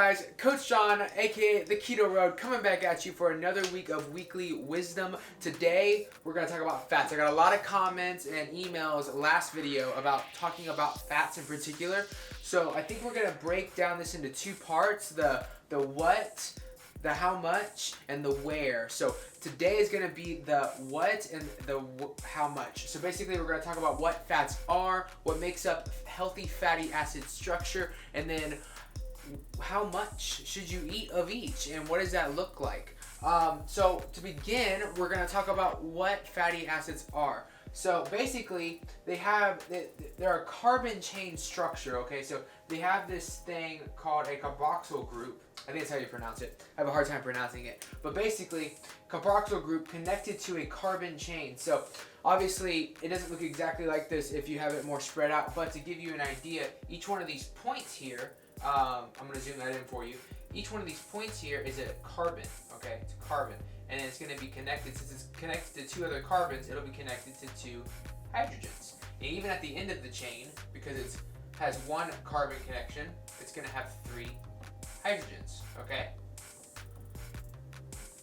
guys? Coach John, aka The Keto Road, coming back at you for another week of weekly wisdom. Today, we're going to talk about fats. I got a lot of comments and emails last video about talking about fats in particular. So I think we're going to break down this into two parts, the what, the how much, and the where. So today is going to be the what and the how much. So basically we're going to talk about what fats are, what makes up healthy fatty acid structure, and then how much should you eat of each and what does that look like. So to begin, we're going to talk about what fatty acids are. So basically they're a carbon chain structure. Okay, so they have this thing called a carboxyl group. I think that's how you pronounce it. I have a hard time pronouncing it, but basically carboxyl group connected to a carbon chain. So obviously it doesn't look exactly like this if you have it more spread out, but to give you an idea, each one of these points here, I'm going to zoom that in for you. Each one of these points here is a carbon, okay? It's a carbon. And it's going to be connected, since it's connected to two other carbons, it'll be connected to two hydrogens. And even at the end of the chain, because it has one carbon connection, it's going to have three hydrogens, okay?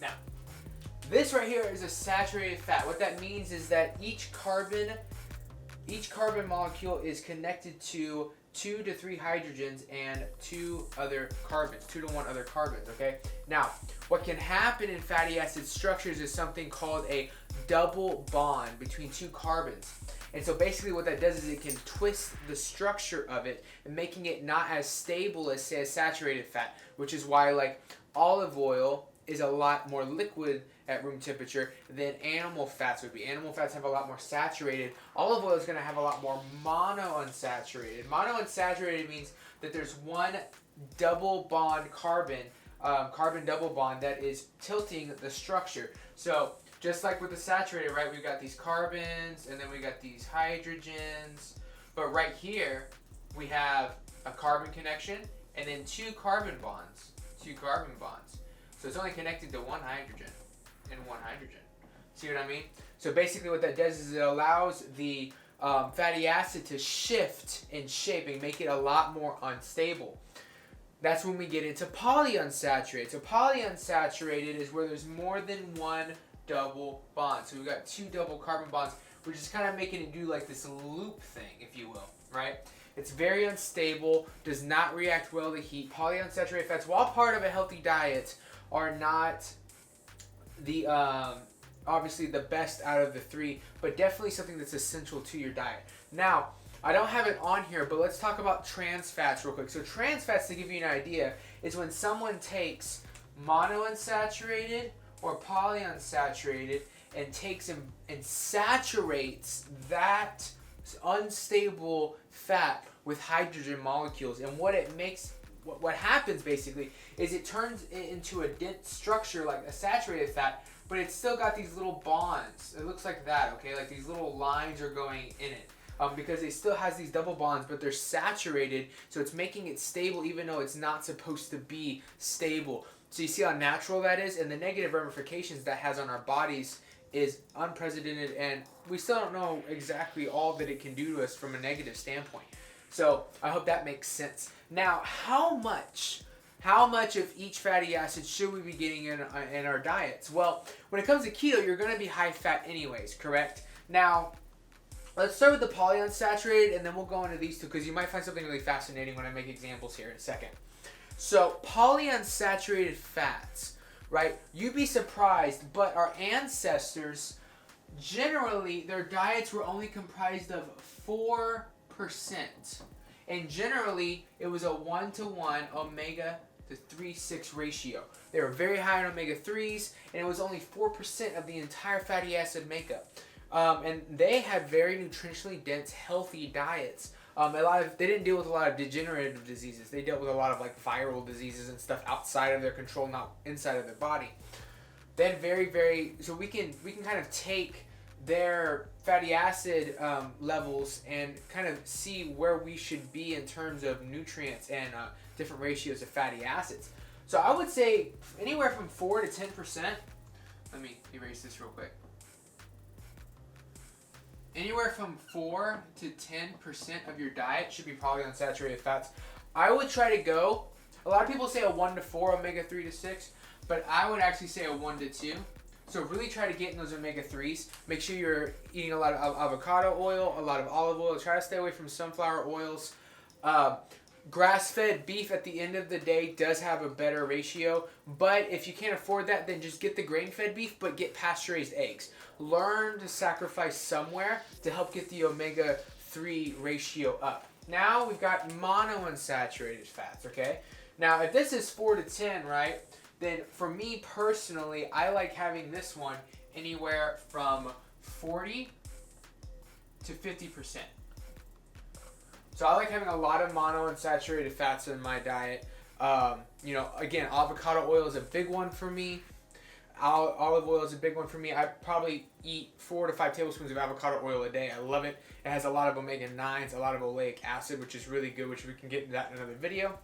Now, this right here is a saturated fat. What that means is that each carbon molecule is connected to 2 to 3 hydrogens and 2 other carbons, 2 to 1 other carbons, okay? Now, what can happen in fatty acid structures is something called a double bond between 2 carbons. And so basically what that does is it can twist the structure of it and making it not as stable as, say, a saturated fat, which is why, like, olive oil is a lot more liquid at room temperature than animal fats would be. Animal fats have a lot more saturated. Olive oil is going to have a lot more monounsaturated. Monounsaturated means that there's one double bond carbon double bond that is tilting the structure. So just like with the saturated, right, we've got these carbons and then we got these hydrogens. But right here, we have a carbon connection and then 2 carbon bonds. 2 carbon bonds. So it's only connected to 1 hydrogen and 1 hydrogen. See what I mean? So basically what that does is it allows the fatty acid to shift in shape and make it a lot more unstable. That's when we get into polyunsaturated. So polyunsaturated is where there's more than 1 double bond. So we've got 2 double carbon bonds, which is kind of making it do like this loop thing, if you will, right? It's very unstable, does not react well to heat. Polyunsaturated fats, while part of a healthy diet, are not the obviously the best out of the 3, but definitely something that's essential to your diet. Now, I don't have it on here, but let's talk about trans fats real quick. So trans fats, to give you an idea, is when someone takes monounsaturated or polyunsaturated and takes and saturates that unstable fat with hydrogen molecules. And what happens basically is it turns it into a dense structure like a saturated fat, but it's still got these little bonds. It looks like that, okay? Like these little lines are going in it. Because it still has these double bonds, but they're saturated, so it's making it stable even though it's not supposed to be stable. So you see how natural that is, and the negative ramifications that has on our bodies is unprecedented, and we still don't know exactly all that it can do to us from a negative standpoint. So I hope that makes sense. Now, how much of each fatty acid should we be getting in our diets? Well, when it comes to keto, you're going to be high fat anyways, correct? Now, let's start with the polyunsaturated, and then we'll go into these two because you might find something really fascinating when I make examples here in a second. So polyunsaturated fats, right? You'd be surprised, but our ancestors, generally, their diets were only comprised of 4%. And generally, it was a 1-to-1 omega to 3-6 ratio. They were very high in omega-3s, and it was only 4% of the entire fatty acid makeup. And they had very nutritionally dense, healthy diets. They didn't deal with a lot of degenerative diseases. They dealt with a lot of like viral diseases and stuff outside of their control, not inside of their body. Then so we can kind of take their fatty acid levels and kind of see where we should be in terms of nutrients and different ratios of fatty acids. So I would say anywhere from 4 to 10%. Let me erase this real quick. Anywhere from 4 to 10% of your diet should be polyunsaturated fats. I would try to go A lot of people say a 1 to 4, omega-3 to 6, but I would actually say a 1 to 2. So really try to get in those omega-3s. Make sure you're eating a lot of avocado oil, a lot of olive oil. Try to stay away from sunflower oils. Grass-fed beef at the end of the day does have a better ratio, but if you can't afford that, then just get the grain-fed beef, but get pasture-raised eggs. Learn to sacrifice somewhere to help get the omega-3 ratio up. Now we've got monounsaturated fats, okay? Now if this is 4 to 10, right, then for me personally, I like having this one anywhere from 40 to 50%. So I like having a lot of monounsaturated fats in my diet. Again, avocado oil is a big one for me. Olive oil is a big one for me. I probably eat 4 to 5 tablespoons of avocado oil a day. I love it. It has a lot of omega-9s, a lot of oleic acid, which is really good, which we can get into that in another video.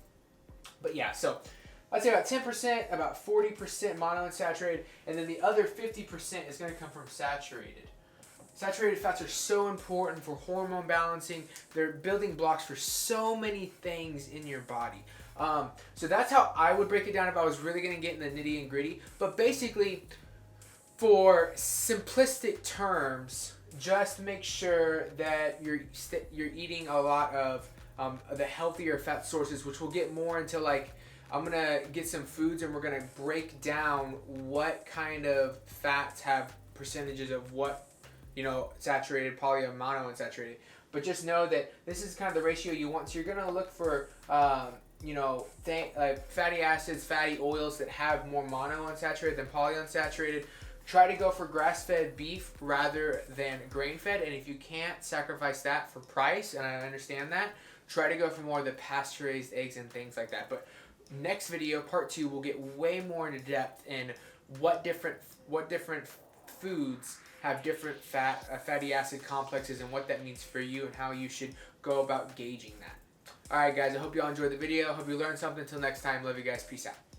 But yeah, so I'd say about 10%, about 40% monounsaturated, and then the other 50% is going to come from saturated. Saturated fats are so important for hormone balancing. They're building blocks for so many things in your body. So that's how I would break it down if I was really going to get in the nitty and gritty. But basically, for simplistic terms, just make sure that you're eating a lot of the healthier fat sources, which we'll get more into. Like, I'm going to get some foods and we're going to break down what kind of fats have percentages of what, saturated, poly, and monounsaturated. But just know that this is kind of the ratio you want. So you're going to look for, fatty acids, fatty oils that have more monounsaturated than polyunsaturated. Try to go for grass-fed beef rather than grain-fed. And if you can't sacrifice that for price, and I understand that, try to go for more of the pasture-raised eggs and things like that. But next video, part 2, we'll get way more into depth in what different foods have different fatty acid complexes and what that means for you and how you should go about gauging that. Alright guys, I hope you all enjoyed the video. Hope you learned something. Until next time, love you guys. Peace out.